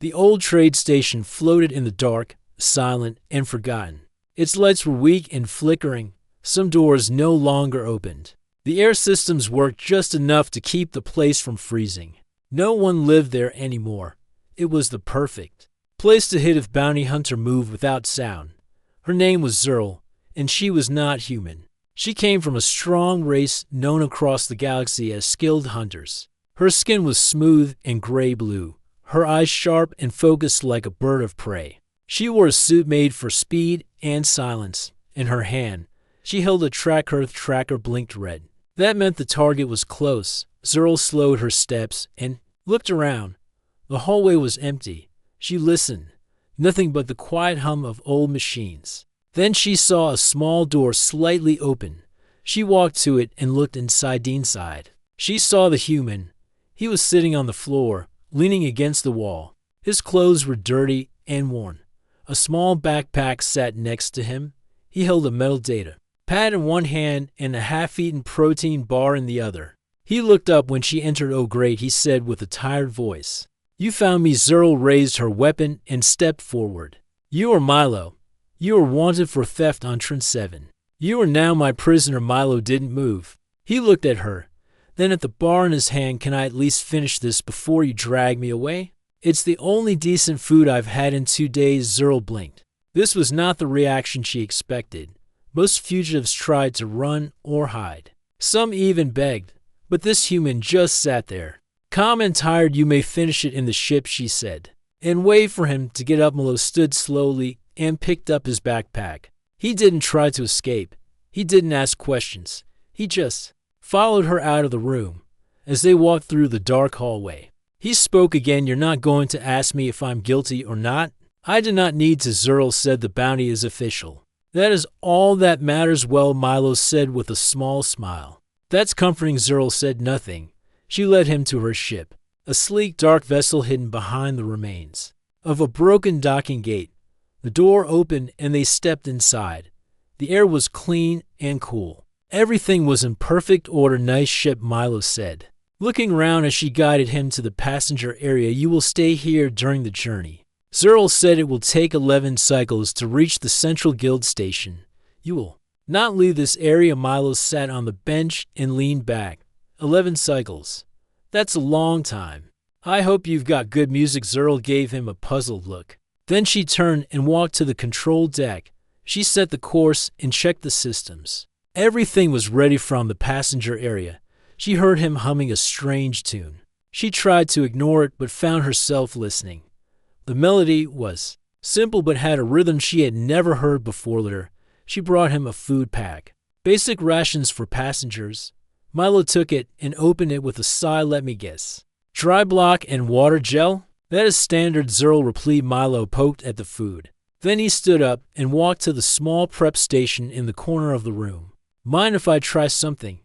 The old trade station floated in the dark, silent and forgotten. Its lights were weak and flickering. Some doors no longer opened. The air systems worked just enough to keep the place from freezing. No one lived there anymore. It was the perfect place to hit if bounty hunter moved without sound. Her name was Zerl, and she was not human. She came from a strong race known across the galaxy as skilled hunters. Her skin was smooth and gray-blue, her eyes sharp and focused like a bird of prey. She wore a suit made for speed and silence. In her hand, she held a tracker blinked red. That meant the target was close. Zerl slowed her steps and looked around. The hallway was empty. She listened. Nothing but the quiet hum of old machines. Then she saw a small door slightly open. She walked to it and looked inside. She saw the human. He was sitting on the floor, leaning against the wall. His clothes were dirty and worn. A small backpack sat next to him. He held a metal data pad in one hand and a half-eaten protein bar in the other. He looked up when she entered. "Oh great," he said with a tired voice. "You found me." Zerl raised her weapon and stepped forward. "You are Milo. You are wanted for theft on Trin 7. You are now my prisoner." Milo didn't move. He looked at her, then at the bar in his hand. "Can I at least finish this before you drag me away? It's the only decent food I've had in 2 days." Zerl blinked. This was not the reaction she expected. Most fugitives tried to run or hide. Some even begged, but this human just sat there, calm and tired. "You may finish it in the ship," she said, and waved for him to get up. Milo stood slowly and picked up his backpack. He didn't try to escape. He didn't ask questions. He just followed her out of the room. As they walked through the dark hallway, he spoke again. "You're not going to ask me if I'm guilty or not?" "I do not need to." Zerl said. "The bounty is official." "That is all that matters." "Well," Milo said with a small smile. "That's comforting." Zerl said nothing. She led him to her ship, a sleek dark vessel hidden behind the remains of a broken docking gate. The door opened and they stepped inside. The air was clean and cool. Everything was in perfect order. "Nice ship," Milo said, looking around as she guided him to the passenger area. "You will stay here during the journey." Zerl said. "It will take 11 cycles to reach the central guild station. You will not leave this area." Milo sat on the bench and leaned back. 11 cycles. That's a long time. "I hope you've got good music." Zerl gave him a puzzled look. Then she turned and walked to the control deck. She set the course and checked the systems. Everything was ready from the passenger area. She heard him humming a strange tune. She tried to ignore it but found herself listening. The melody was simple but had a rhythm she had never heard before. Later, she brought him a food pack. "Basic rations for passengers." Milo took it and opened it with a sigh. "Let me guess. Dry block and water gel?" "That is standard." Zerl replied. Milo poked at the food. Then he stood up and walked to the small prep station in the corner of the room. "Mind if I try something?"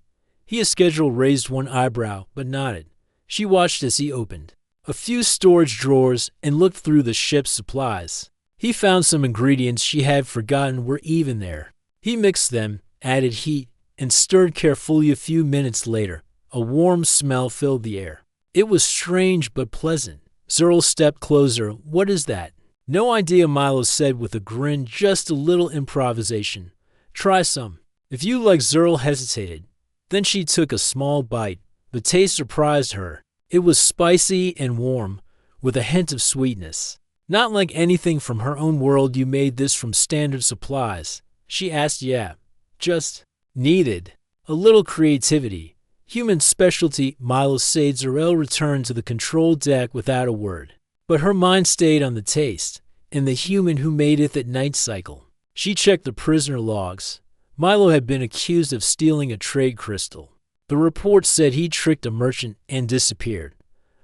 He scheduled raised one eyebrow but nodded. She watched as he opened a few storage drawers and looked through the ship's supplies. He found some ingredients she had forgotten were even there. He mixed them, added heat, and stirred carefully. A few minutes later, a warm smell filled the air. It was strange but pleasant. Zerl stepped closer. "What is that?" "No idea," Milo said with a grin. "Just a little improvisation. Try some if you like." Zerl hesitated. Then she took a small bite. The taste surprised her. It was spicy and warm, with a hint of sweetness. Not like anything from her own world. "You made this from standard supplies?" she asked. "Yeah, just needed a little creativity. Human specialty," Milo said. Zerl returned to the control deck without a word. But her mind stayed on the taste, and the human who made it. That night cycle. She checked the prisoner logs. Milo had been accused of stealing a trade crystal. The report said he tricked a merchant and disappeared.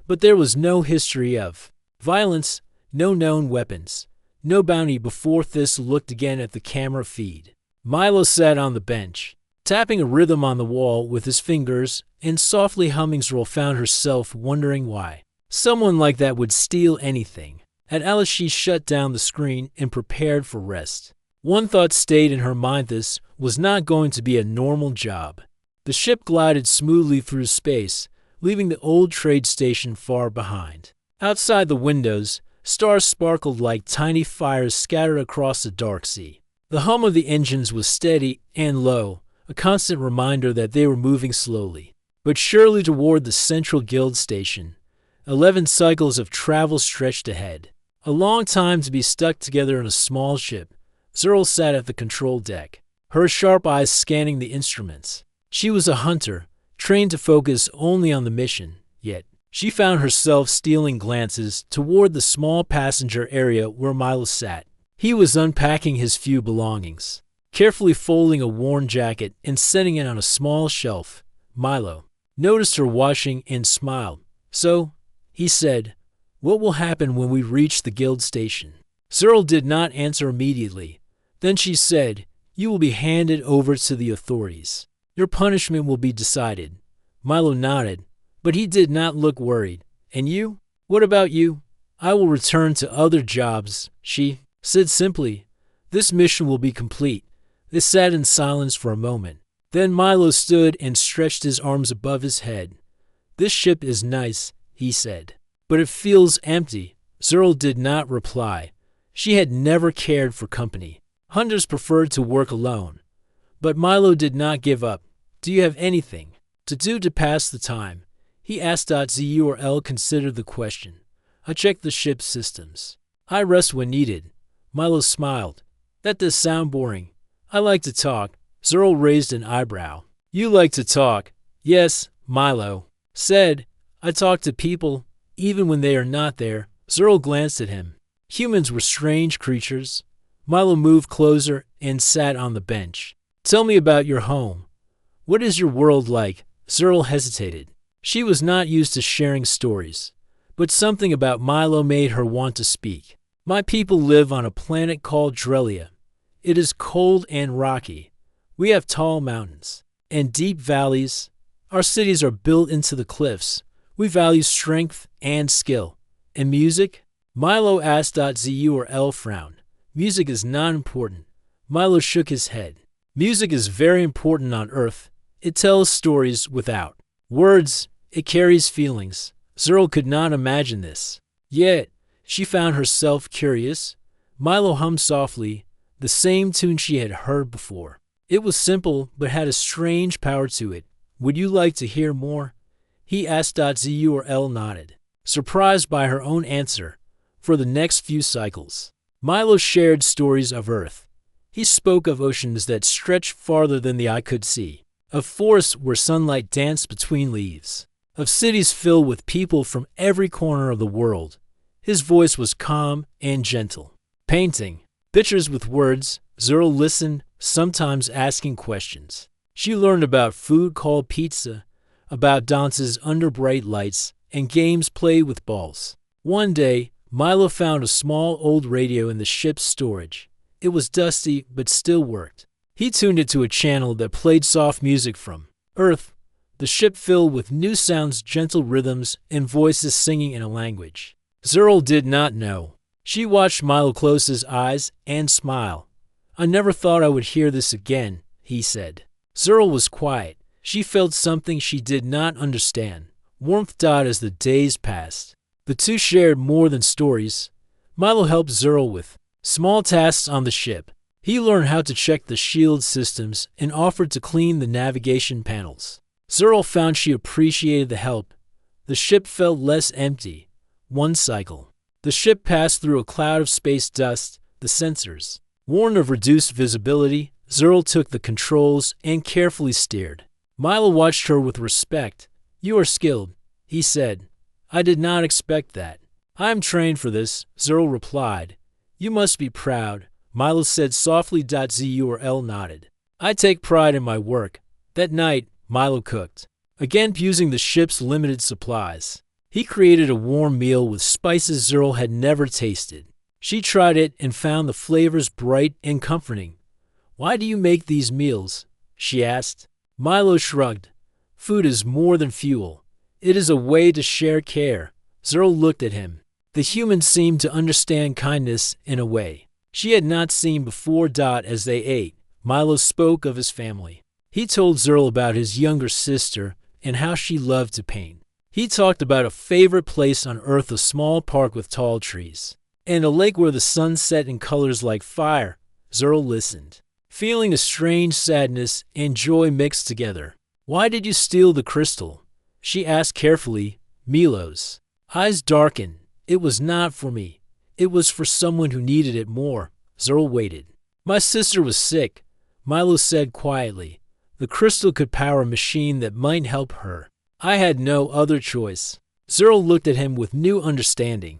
But there was no history of violence, no known weapons, no bounty before. This looked again at the camera feed. Milo sat on the bench, tapping a rhythm on the wall with his fingers and softly humming. Zerl found herself wondering why someone like that would steal anything. At Alice, she shut down the screen and prepared for rest. One thought stayed in her mind: this was not going to be a normal job. The ship glided smoothly through space, leaving the old trade station far behind. Outside the windows, Stars sparkled like tiny fires scattered across the dark sea. The hum of the engines was steady and low, a constant reminder that they were moving slowly, but surely toward the central guild station. 11 cycles of travel stretched ahead. A long time to be stuck together in a small ship. Zerl sat at the control deck, her sharp eyes scanning the instruments. She was a hunter, trained to focus only on the mission, yet she found herself stealing glances toward the small passenger area where Milo sat. He was unpacking his few belongings, carefully folding a worn jacket and setting it on a small shelf. Milo noticed her watching and smiled. "So," he said, "what will happen when we reach the guild station?" Zerl did not answer immediately. Then she said, "You will be handed over to the authorities. Your punishment will be decided." Milo nodded, but he did not look worried. "And you? What about you?" "I will return to other jobs," she said simply. "This mission will be complete." They sat in silence for a moment. Then Milo stood and stretched his arms above his head. "This ship is nice," he said, "but it feels empty." Zerl did not reply. She had never cared for company. Hunters preferred to work alone. But Milo did not give up. "Do you have anything to do to pass the time?" he asked. Zurl considered the question. "I check the ship's systems. I rest when needed." Milo smiled. "That does sound boring." "I like to talk." Zerl raised an eyebrow. "You like to talk?" "Yes," Milo said. "I talk to people, even when they are not there." Zerl glanced at him. Humans were strange creatures. Milo moved closer and sat on the bench. "Tell me about your home. What is your world like?" Zerl hesitated. She was not used to sharing stories, but something about Milo made her want to speak. "My people live on a planet called Drelia. It is cold and rocky. We have tall mountains and deep valleys. Our cities are built into the cliffs. We value strength and skill." "And music?" Milo asked. Zurl frowned. "Music is not important." Milo shook his head. "Music is very important on Earth. It tells stories without words. It carries feelings." Zerl could not imagine this. Yet, she found herself curious. Milo hummed softly, the same tune she had heard before. It was simple, but had a strange power to it. "Would you like to hear more?" he asked. Zurl nodded, surprised by her own answer. For the next few cycles, Milo shared stories of Earth. He spoke of oceans that stretched farther than the eye could see, of forests where sunlight danced between leaves, of cities filled with people from every corner of the world. His voice was calm and gentle. Painting pictures with words. Zerl listened, sometimes asking questions. She learned about food called pizza, about dances under bright lights, and games played with balls. One day, Milo found a small old radio in the ship's storage. It was dusty, but still worked. He tuned it to a channel that played soft music from Earth, the ship filled with new sounds, gentle rhythms, and voices singing in a language Zerl did not know. She watched Milo close his eyes and smile. "I never thought I would hear this again," he said. Zerl was quiet. She felt something she did not understand. Warmth died as the days passed. The two shared more than stories. Milo helped Zerl with small tasks on the ship. He learned how to check the shield systems and offered to clean the navigation panels. Zerl found she appreciated the help. The ship felt less empty. One cycle. The ship passed through a cloud of space dust. The sensors warned of reduced visibility. Zerl took the controls and carefully steered. Milo watched her with respect. "You are skilled," he said. "I did not expect that." "I am trained for this," Zerl replied. "You must be proud," Milo said softly. Zurl nodded. "I take pride in my work." That night, Milo cooked, again using the ship's limited supplies. He created a warm meal with spices Zerl had never tasted. She tried it and found the flavors bright and comforting. "Why do you make these meals?" she asked. Milo shrugged. "Food is more than fuel. It is a way to share care." Zerl looked at him. The human seemed to understand kindness in a way she had not seen before. As they ate, Milo spoke of his family. He told Zerl about his younger sister and how she loved to paint. He talked about a favorite place on Earth, a small park with tall trees, and a lake where the sun set in colors like fire. Zerl listened, feeling a strange sadness and joy mixed together. "Why did you steal the crystal?" she asked carefully. Milo's eyes darkened. "It was not for me. It was for someone who needed it more." Zerl waited. "My sister was sick," Milo said quietly. "The crystal could power a machine that might help her. I had no other choice." Zerl looked at him with new understanding.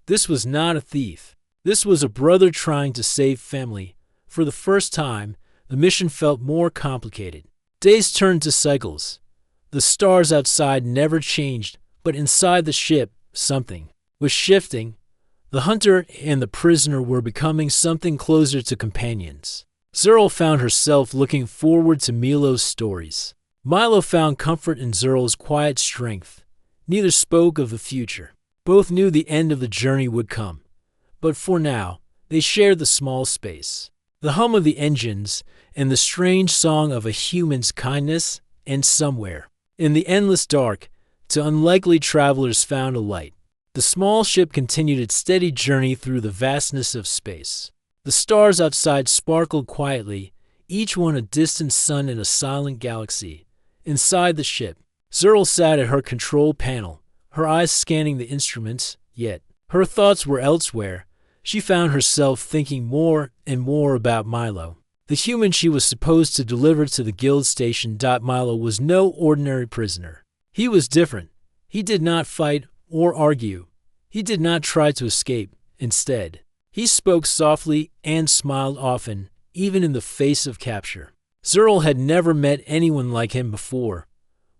This was not a thief. This was a brother trying to save family. For the first time, the mission felt more complicated. Days turned to cycles. The stars outside never changed, but inside the ship, something was shifting. The hunter and the prisoner were becoming something closer to companions. Zerl found herself looking forward to Milo's stories. Milo found comfort in Zerl's quiet strength. Neither spoke of the future. Both knew the end of the journey would come. But for now, they shared the small space. The hum of the engines and the strange song of a human's kindness, and somewhere, in the endless dark, to unlikely travelers found a light. The small ship continued its steady journey through the vastness of space. The stars outside sparkled quietly, each one a distant sun in a silent galaxy. Inside the ship, Zerl sat at her control panel, her eyes scanning the instruments, yet her thoughts were elsewhere. She found herself thinking more and more about Milo, the human she was supposed to deliver to the guild station. Milo was no ordinary prisoner. He was different. He did not fight or argue. He did not try to escape. Instead, he spoke softly and smiled often, even in the face of capture. Zerl had never met anyone like him before.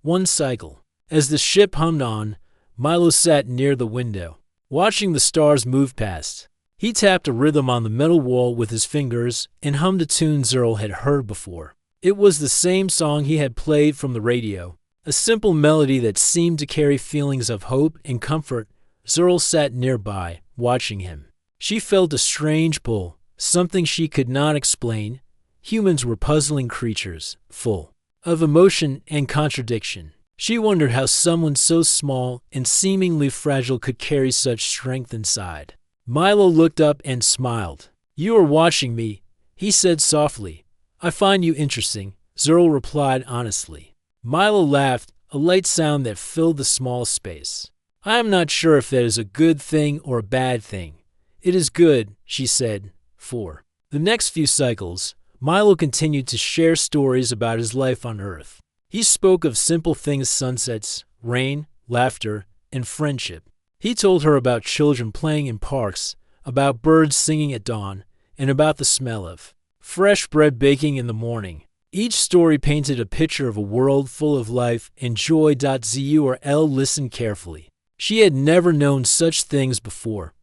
One cycle. As the ship hummed on, Milo sat near the window, watching the stars move past. He tapped a rhythm on the metal wall with his fingers and hummed a tune Zerl had heard before. It was the same song he had played from the radio, a simple melody that seemed to carry feelings of hope and comfort. Zerl sat nearby, watching him. She felt a strange pull, something she could not explain. Humans were puzzling creatures, full of emotion and contradiction. She wondered how someone so small and seemingly fragile could carry such strength inside. Milo looked up and smiled. "You are watching me," he said softly. "I find you interesting," Zerl replied honestly. Milo laughed, a light sound that filled the small space. "I am not sure if that is a good thing or a bad thing." "It is good," she said. For the next few cycles, Milo continued to share stories about his life on Earth. He spoke of simple things: sunsets, rain, laughter, and friendship. He told her about children playing in parks, about birds singing at dawn, and about the smell of fresh bread baking in the morning. Each story painted a picture of a world full of life and joy. Zerl listened carefully. She had never known such things before.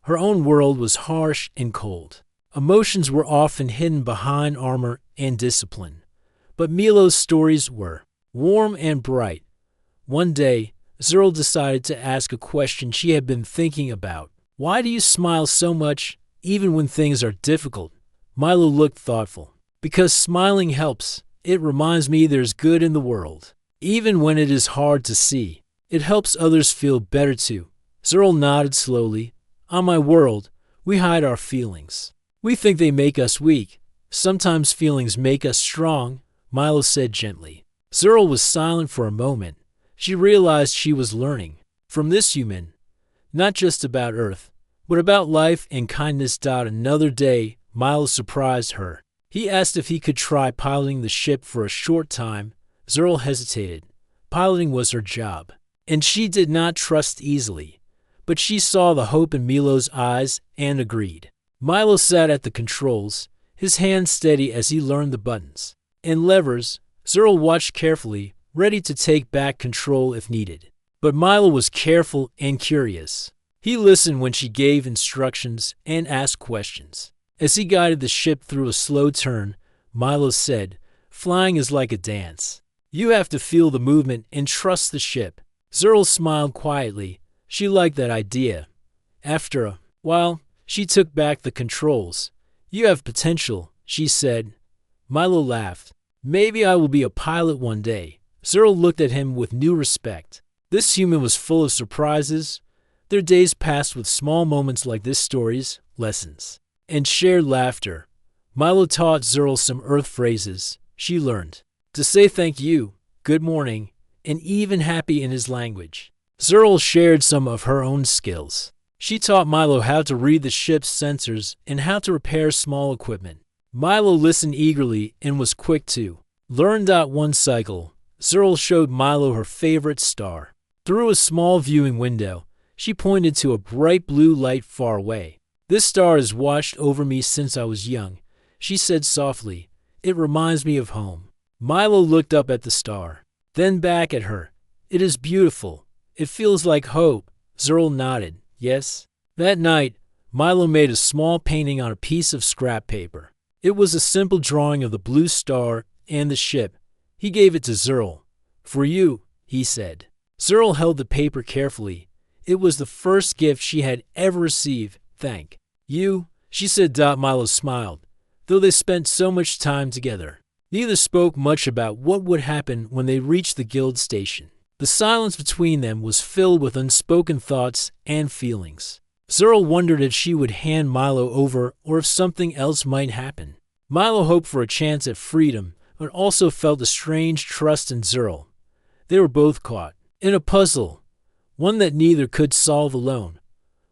Her own world was harsh and cold. Emotions were often hidden behind armor and discipline. But Milo's stories were warm and bright. One day, Zerl decided to ask a question she had been thinking about. "Why do you smile so much, even when things are difficult?" Milo looked thoughtful. "Because smiling helps. It reminds me there's good in the world, even when it is hard to see. It helps others feel better too." Zerl nodded slowly. "On my world, we hide our feelings. We think they make us weak. Sometimes feelings make us strong," Milo said gently. Zerl was silent for a moment. She realized she was learning from this human, not just about Earth, but about life and kindness. Another day, Milo surprised her. He asked if he could try piloting the ship for a short time. Zerl hesitated. Piloting was her job, and she did not trust easily. But she saw the hope in Milo's eyes and agreed. Milo sat at the controls, his hands steady as he learned the buttons and levers. Zerl watched carefully, ready to take back control if needed. But Milo was careful and curious. He listened when she gave instructions and asked questions. As he guided the ship through a slow turn, Milo said, "Flying is like a dance. You have to feel the movement and trust the ship." Zerl smiled quietly. She liked that idea. After a while, she took back the controls. "You have potential," she said. Milo laughed. "Maybe I will be a pilot one day." Zerl looked at him with new respect. This human was full of surprises. Their days passed with small moments like this stories, lessons, and shared laughter. Milo taught Zerl some Earth phrases. She learned to say thank you, good morning, and even happy in his language. Zerl shared some of her own skills. She taught Milo how to read the ship's sensors and how to repair small equipment. Milo listened eagerly and was quick to learn. One cycle, Zerl showed Milo her favorite star. Through a small viewing window, she pointed to a bright blue light far away. This star has watched over me since I was young, she said softly. It reminds me of home. Milo looked up at the star, then back at her. It is beautiful. It feels like hope. Zerl nodded. Yes. That night, Milo made a small painting on a piece of scrap paper. It was a simple drawing of the blue star and the ship. He gave it to Zerl. For you, he said. Zerl held the paper carefully. It was the first gift she had ever received. Thank you, she said. Milo smiled, though they spent so much time together. Neither spoke much about what would happen when they reached the guild station. The silence between them was filled with unspoken thoughts and feelings. Zerl wondered if she would hand Milo over or if something else might happen. Milo hoped for a chance at freedom, but also felt a strange trust in Zerl. They were both caught in a puzzle, one that neither could solve alone.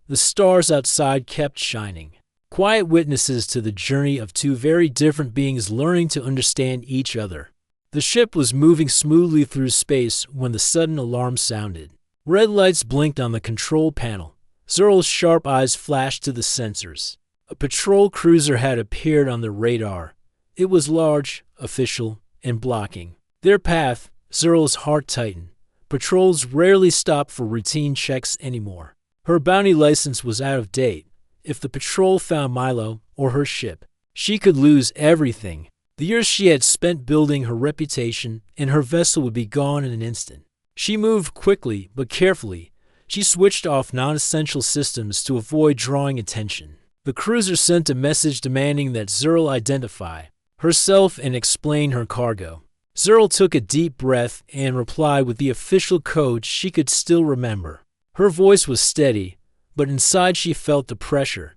The stars outside kept shining, quiet witnesses to the journey of two very different beings learning to understand each other. The ship was moving smoothly through space when the sudden alarm sounded. Red lights blinked on the control panel. Zerl's sharp eyes flashed to the sensors. A patrol cruiser had appeared on the radar. It was large, official, and blocking their path. Zerl's heart tightened. Patrols rarely stopped for routine checks anymore. Her bounty license was out of date. If the patrol found Milo or her ship, she could lose everything. The years she had spent building her reputation, and her vessel would be gone in an instant. She moved quickly but carefully. She switched off non-essential systems to avoid drawing attention. The cruiser sent a message demanding that Zerl identify herself and explain her cargo. Zerl took a deep breath and replied with the official code she could still remember. Her voice was steady, but inside she felt the pressure.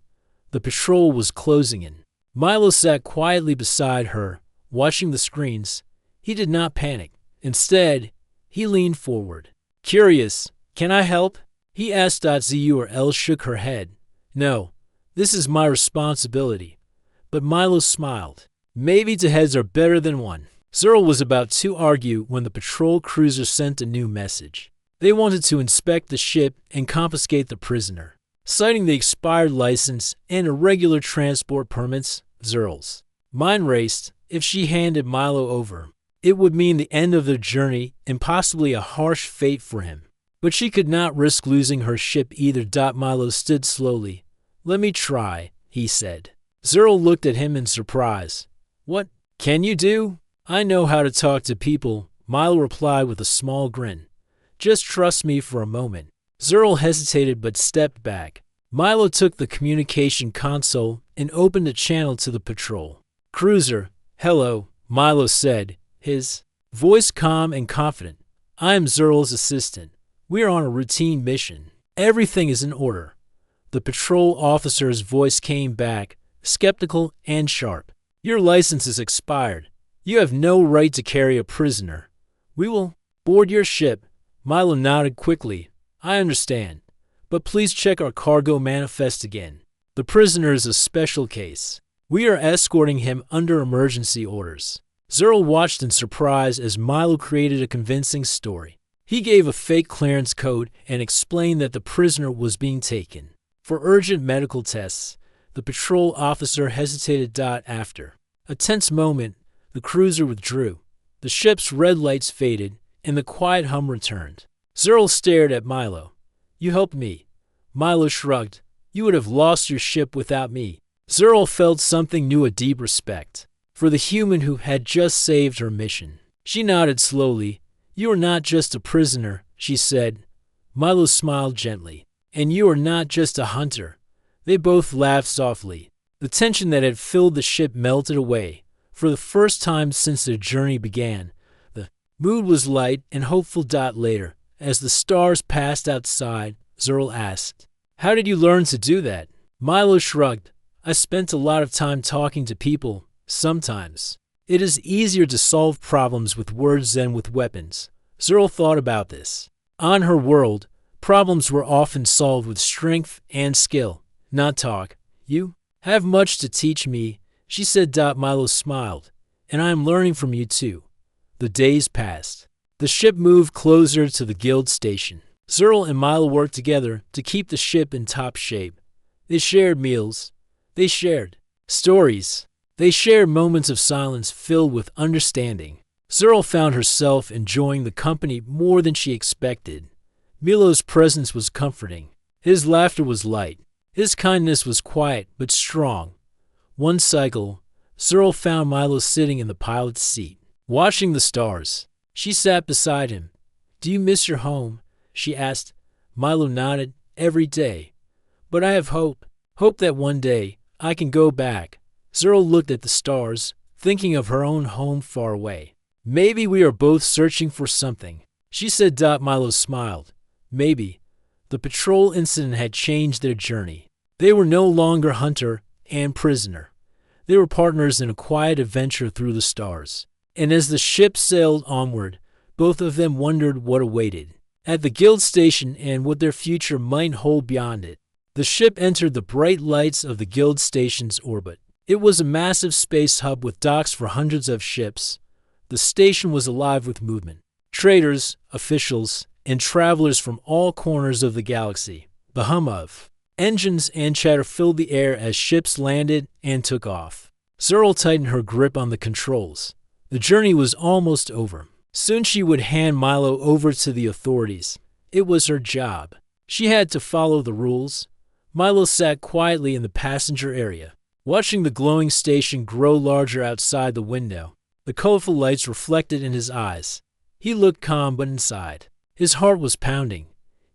The patrol was closing in. Milo sat quietly beside her, watching the screens. He did not panic. Instead, he leaned forward. Curious, can I help? He asked. Zerl shook her head. No, this is my responsibility. But Milo smiled. Maybe two heads are better than one. Zerl was about to argue when the patrol cruiser sent a new message. They wanted to inspect the ship and confiscate the prisoner. Citing the expired license and irregular transport permits, Zerl's mind raced. If she handed Milo over, it would mean the end of their journey and possibly a harsh fate for him. But she could not risk losing her ship either. Milo stood slowly. Let me try, he said. Zerl looked at him in surprise. What can you do? I know how to talk to people, Milo replied with a small grin. Just trust me for a moment. Zerl hesitated but stepped back. Milo took the communication console and opened a channel to the patrol cruiser. Hello, Milo said, his voice calm and confident. I am Zerl's assistant. We are on a routine mission. Everything is in order. The patrol officer's voice came back, skeptical and sharp. Your license is expired. You have no right to carry a prisoner. We will board your ship. Milo nodded quickly. I understand, but please check our cargo manifest again. The prisoner is a special case. We are escorting him under emergency orders. Zerl watched in surprise as Milo created a convincing story. He gave a fake clearance code and explained that the prisoner was being taken for urgent medical tests. The patrol officer hesitated. After a tense moment, the cruiser withdrew. The ship's red lights faded, and the quiet hum returned. Zerl stared at Milo. You helped me. Milo shrugged. You would have lost your ship without me. Zerl felt something new, a deep respect for the human who had just saved her mission. She nodded slowly. You are not just a prisoner, she said. Milo smiled gently. And you are not just a hunter. They both laughed softly. The tension that had filled the ship melted away. For the first time since their journey began, the mood was light and hopeful. Later, As the stars passed outside, Zerl asked, "How did you learn to do that?" Milo shrugged. "I spent a lot of time talking to people. Sometimes it is easier to solve problems with words than with weapons." Zerl thought about this. On her world, problems were often solved with strength and skill, not talk. "You have much to teach me," she said. Milo smiled. "And I am learning from you too." The days passed. The ship moved closer to the guild station. Zerl and Milo worked together to keep the ship in top shape. They shared meals. They shared stories. They shared moments of silence filled with understanding. Zerl found herself enjoying the company more than she expected. Milo's presence was comforting. His laughter was light. His kindness was quiet but strong. One cycle, Zerl found Milo sitting in the pilot's seat, watching the stars. She sat beside him. "Do you miss your home?" she asked. Milo nodded. "Every day. But I have hope. Hope that one day I can go back." Zerl looked at the stars, thinking of her own home far away. "Maybe we are both searching for something," she said. Milo smiled. Maybe. The patrol incident had changed their journey. They were no longer hunter and prisoner. They were partners in a quiet adventure through the stars. And as the ship sailed onward, both of them wondered what awaited at the guild station and what their future might hold beyond it. The ship entered the bright lights of the guild station's orbit. It was a massive space hub with docks for hundreds of ships. The station was alive with movement. Traders, officials, and travelers from all corners of the galaxy. The hum of engines and chatter filled the air as ships landed and took off. Zerl tightened her grip on the controls. The journey was almost over. Soon she would hand Milo over to the authorities. It was her job. She had to follow the rules. Milo sat quietly in the passenger area, watching the glowing station grow larger outside the window. The colorful lights reflected in his eyes. He looked calm, but inside, his heart was pounding.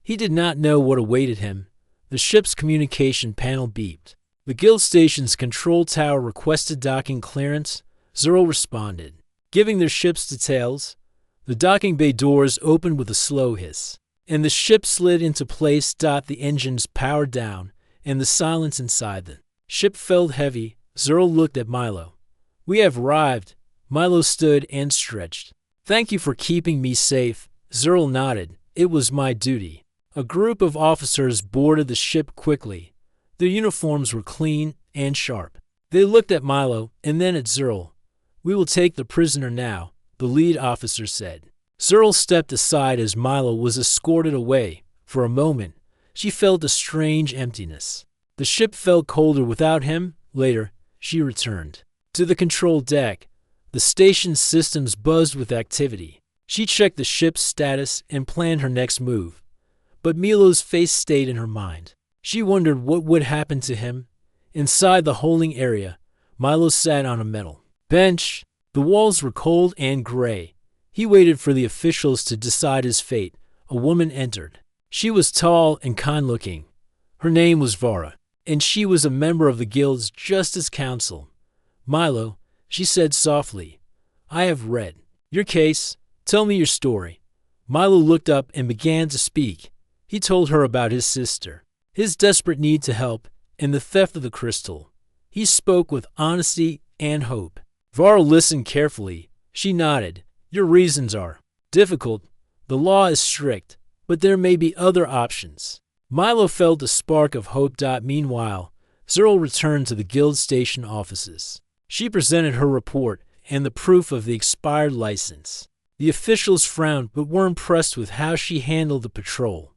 He did not know what awaited him. The ship's communication panel beeped. The guild station's control tower requested docking clearance. Zerl responded, giving their ship's details. The docking bay doors opened with a slow hiss, and the ship slid into place. The engines powered down, and the silence inside the ship felt heavy. Zerl looked at Milo. "We have arrived." Milo stood and stretched. "Thank you for keeping me safe." Zerl nodded. "It was my duty." A group of officers boarded the ship quickly. Their uniforms were clean and sharp. They looked at Milo and then at Zerl. "We will take the prisoner now," the lead officer said. Zerl stepped aside as Milo was escorted away. For a moment, she felt a strange emptiness. The ship felt colder without him. Later, she returned to the control deck. The station's systems buzzed with activity. She checked the ship's status and planned her next move. But Milo's face stayed in her mind. She wondered what would happen to him. Inside the holding area, Milo sat on a metal bench. The walls were cold and gray. He waited for the officials to decide his fate. A woman entered. She was tall and kind-looking. Her name was Vara, and she was a member of the guild's Justice Council. "Milo," she said softly, "I have read your case. Tell me your story." Milo looked up and began to speak. He told her about his sister, his desperate need to help, and the theft of the crystal. He spoke with honesty and hope. Vara listened carefully. She nodded. "Your reasons are difficult. The law is strict, but there may be other options." Milo felt a spark of hope. Meanwhile, Zerl returned to the guild station offices. She presented her report and the proof of the expired license. The officials frowned but were impressed with how she handled the patrol.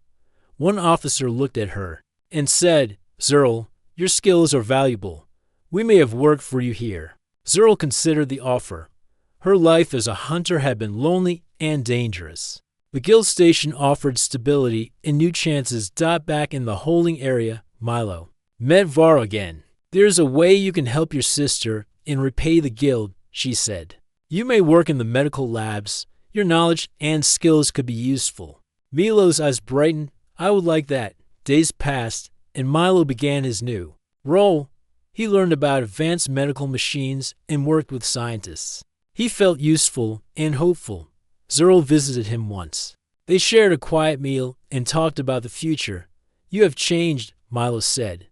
One officer looked at her and said, "Zerl, your skills are valuable. We may have work for you here." Zerl considered the offer. Her life as a hunter had been lonely and dangerous. The guild station offered stability and new chances. Back in the holding area, Milo met Vara again. "There's a way you can help your sister and repay the guild," she said. "You may work in the medical labs. Your knowledge and skills could be useful." Milo's eyes brightened. "I would like that." Days passed, and Milo began his new role. He learned about advanced medical machines and worked with scientists. He felt useful and hopeful. Zerl visited him once. They shared a quiet meal and talked about the future. "You have changed," Milo said.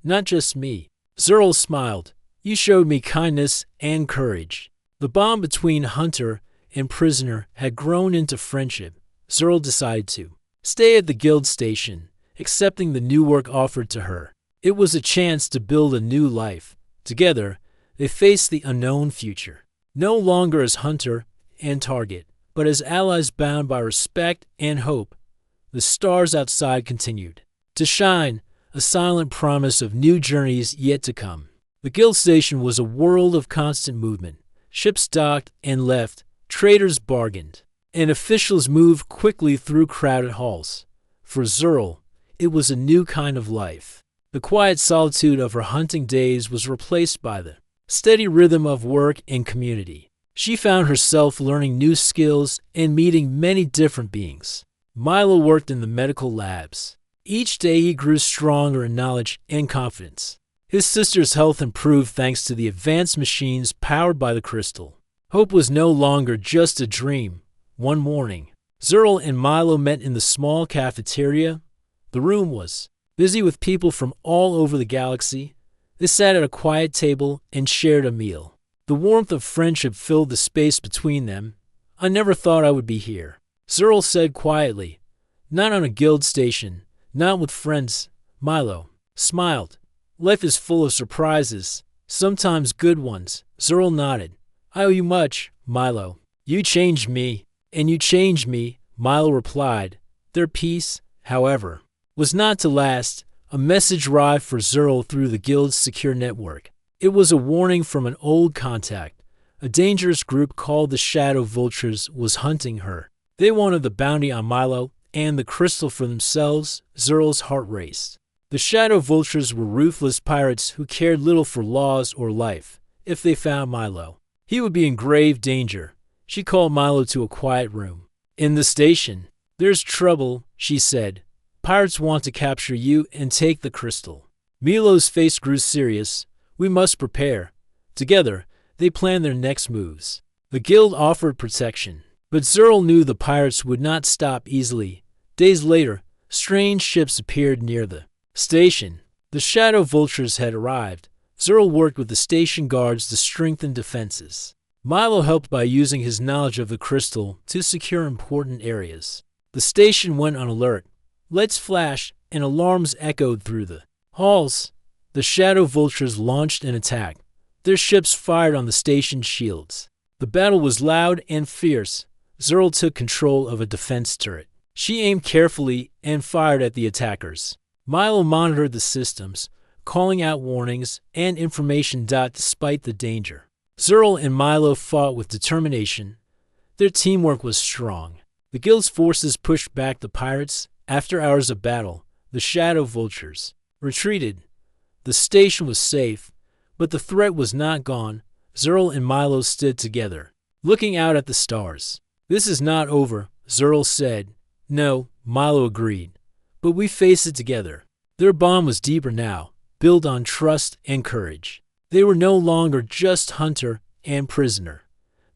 "Not just me." Zerl smiled. "You showed me kindness and courage." The bond between hunter and prisoner had grown into friendship. Zerl decided to stay at the guild station, accepting the new work offered to her. It was a chance to build a new life. Together, they faced the unknown future, no longer as hunter and target, but as allies bound by respect and hope. The stars outside continued to shine, a silent promise of new journeys yet to come. The guild station was a world of constant movement. Ships docked and left, traders bargained, and officials moved quickly through crowded halls. For Zerl, it was a new kind of life. The quiet solitude of her hunting days was replaced by the steady rhythm of work and community. She found herself learning new skills and meeting many different beings. Milo worked in the medical labs. Each day he grew stronger in knowledge and confidence. His sister's health improved thanks to the advanced machines powered by the crystal. Hope was no longer just a dream. One morning, Zerl and Milo met in the small cafeteria. The room was busy with people from all over the galaxy. They sat at a quiet table and shared a meal. The warmth of friendship filled the space between them. "I never thought I would be here," Zerl said quietly. "Not on a guild station, not with friends." Milo smiled. "Life is full of surprises, sometimes good ones." Zerl nodded. "I owe you much, Milo." "You changed me, and you changed me," Milo replied. Their peace, however, was not to last. A message arrived for Zerl through the guild's secure network. It was a warning from an old contact. A dangerous group called the Shadow Vultures was hunting her. They wanted the bounty on Milo and the crystal for themselves. Zerl's heart raced. The Shadow Vultures were ruthless pirates who cared little for laws or life. If they found Milo, he would be in grave danger. She called Milo to a quiet room. "In the station, there's trouble," she said. "Pirates want to capture you and take the crystal." Milo's face grew serious. "We must prepare." Together, they planned their next moves. The guild offered protection, but Zerl knew the pirates would not stop easily. Days later, strange ships appeared near the station. The Shadow Vultures had arrived. Zerl worked with the station guards to strengthen defenses. Milo helped by using his knowledge of the crystal to secure important areas. The station went on alert. Lights flashed and alarms echoed through the halls. The Shadow Vultures launched an attack. Their ships fired on the station's shields. The battle was loud and fierce. Zerl took control of a defense turret. She aimed carefully and fired at the attackers. Milo monitored the systems, calling out warnings and information despite the danger. Zerl and Milo fought with determination. Their teamwork was strong. The guild's forces pushed back the pirates. After hours of battle, the Shadow Vultures retreated. The station was safe, but the threat was not gone. Zerl and Milo stood together, looking out at the stars. "This is not over," Zerl said. "No," Milo agreed. "But we face it together." Their bond was deeper now, built on trust and courage. They were no longer just hunter and prisoner.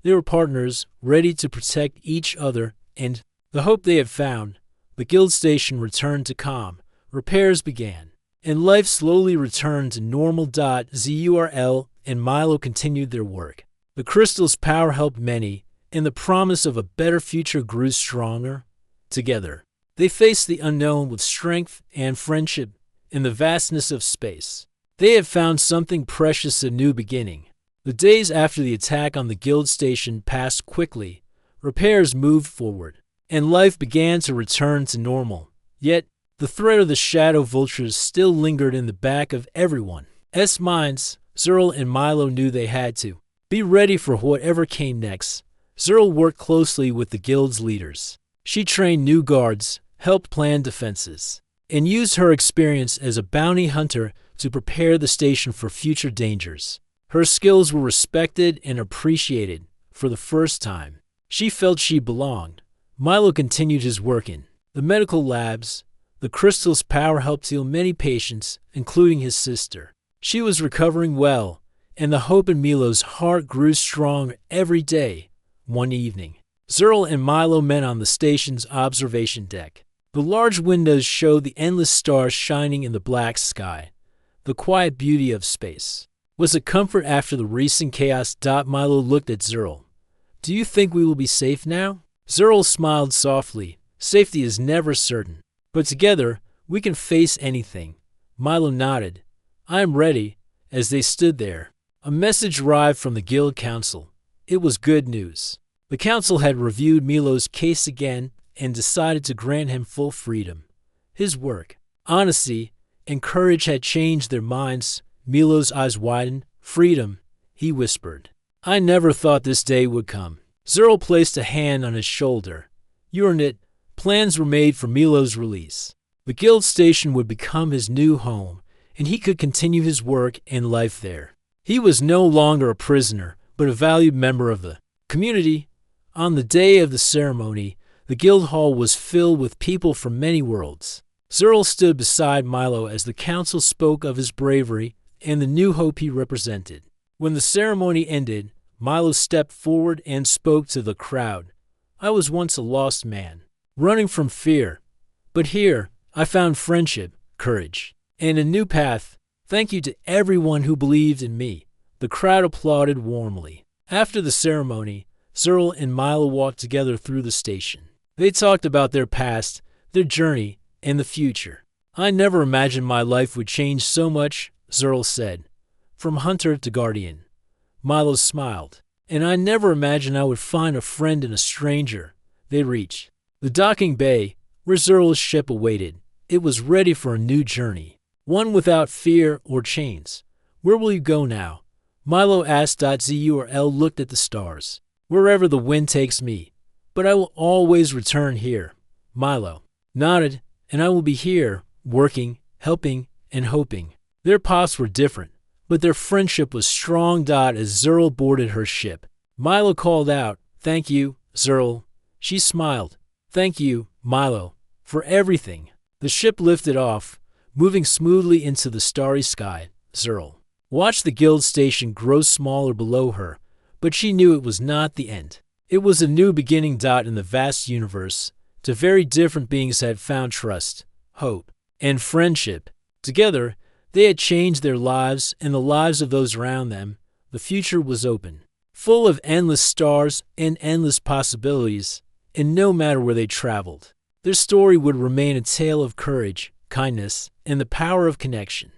They were partners, ready to protect each other and the hope they had found. The guild station returned to calm. Repairs began, and life slowly returned to normal. Zurl and Milo continued their work. The crystal's power helped many, and the promise of a better future grew stronger. Together, they faced the unknown with strength and friendship in the vastness of space. They had found something precious, a new beginning. The days after the attack on the guild station passed quickly. Repairs moved forward, and life began to return to normal. Yet, the threat of the Shadow Vultures still lingered in the back of everyone's minds. Zerl and Milo knew they had to be ready for whatever came next. Zerl worked closely with the guild's leaders. She trained new guards, helped plan defenses, and used her experience as a bounty hunter to prepare the station for future dangers. Her skills were respected and appreciated. For the first time, she felt she belonged. Milo continued his work in the medical labs. The crystal's power helped heal many patients, including his sister. She was recovering well, and the hope in Milo's heart grew strong every day. One evening, Zerl and Milo met on the station's observation deck. The large windows showed the endless stars shining in the black sky. The quiet beauty of space was a comfort after the recent chaos. Milo looked at Zerl. Do you think we will be safe now? Zerl smiled softly. Safety is never certain, but together we can face anything. Milo nodded. I am ready. As they stood there, a message arrived from the Guild Council. It was good news. The council had reviewed Milo's case again and decided to grant him full freedom. His work, honesty, and courage had changed their minds. Milo's eyes widened. Freedom, he whispered. I never thought this day would come. Zerl placed a hand on his shoulder. You earned it. Plans were made for Milo's release. The guild station would become his new home, and he could continue his work and life there. He was no longer a prisoner, but a valued member of the community. On the day of the ceremony, the guild hall was filled with people from many worlds. Zerl stood beside Milo as the council spoke of his bravery and the new hope he represented. When the ceremony ended, Milo stepped forward and spoke to the crowd. I was once a lost man, running from fear. But here, I found friendship, courage, and a new path. Thank you to everyone who believed in me. The crowd applauded warmly. After the ceremony, Zerl and Milo walked together through the station. They talked about their past, their journey, and the future. I never imagined my life would change so much, Zerl said. From hunter to guardian. Milo smiled. And I never imagined I would find a friend in a stranger. They reached the docking bay, where Zerl's ship awaited. It was ready for a new journey, one without fear or chains. Where will you go now? Milo asked. Zurl looked at the stars. Wherever the wind takes me, but I will always return here. Milo nodded, and I will be here, working, helping, and hoping. Their paths were different, but their friendship was strong. As Zerl boarded her ship, Milo called out, Thank you, Zerl. She smiled. Thank you, Milo, for everything. The ship lifted off, moving smoothly into the starry sky. Zerl watched the guild station grow smaller below her, but she knew it was not the end. It was a new beginning. In the vast universe, two very different beings had found trust, hope, and friendship. Together, they had changed their lives and the lives of those around them. The future was open, full of endless stars and endless possibilities, and no matter where they traveled, their story would remain a tale of courage, kindness, and the power of connection.